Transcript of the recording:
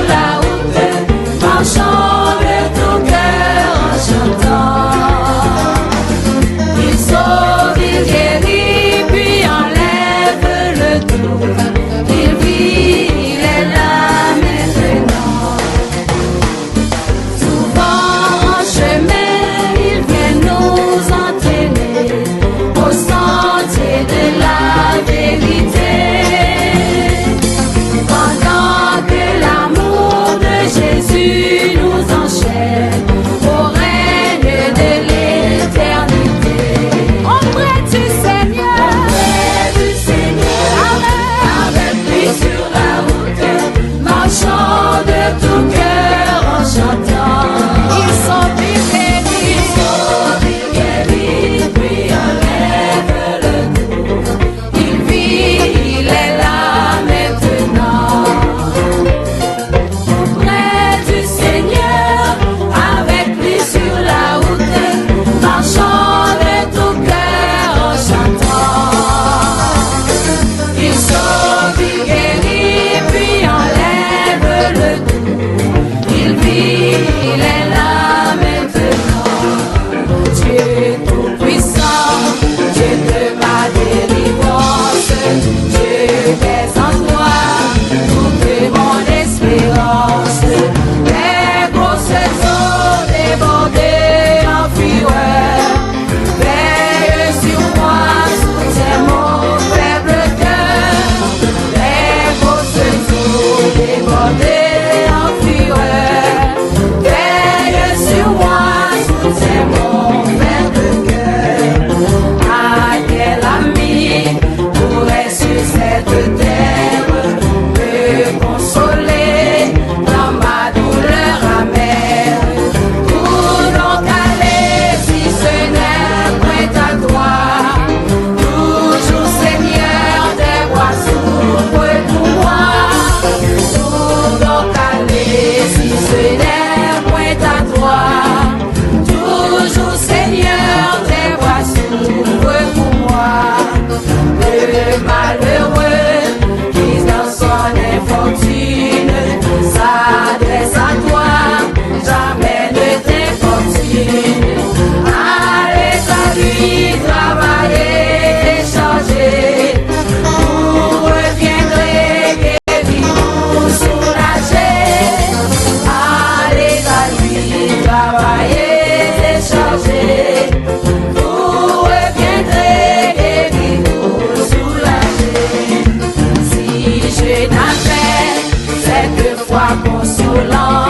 la route, marchant de tout cœur en chantant. Il sauve, il guérit, puis enlève le tout. Il vit, il est là maintenant. Souvent en chemin, il vient nous entraîner au sentier de la vérité. Pendant que l'amour de Jésus nous enchaîne au règne de l'éternité. Auprès du Seigneur, avec lui sur la route, marchant de tout cœur en chantant. Ils sont guéris, puis enlève le tout. Il vit, il est là maintenant. Auprès du Seigneur, avec lui sur la route, marchant de tout cœur en chantant. Il sauve, il guérit, puis enlève le tout. Il vit, il est là maintenant. Dieu tout-puissant, Dieu de ma délivrance, Dieu des endroits, toute mon espérance. Les grosses eaux débordées en fureur, veille sur moi, soutiens mon faible cœur. Les grosses eaux débordées en fureur, veille sur moi, soutiens mon faible cœur. Ah, quel ami pourrait sur cette terre me consoler dans ma douleur amère? Où donc aller si ce n'est point à toi? Toujours Seigneur, tes bras s'ouvrent pour moi. Où donc aller si ce n'est point à toi? Toujours Seigneur, tes bras s'ouvrent pour moi. Le malheureux qui dans son infortune s'adresse à toi, jamais ne t'infortune. Allez à lui travailler, changer, vous reviendrez guéri ou soulagé. Allez à lui travailler, changer, vous reviendrez guéri ou soulagé. Si je n'avais cette foi consolante,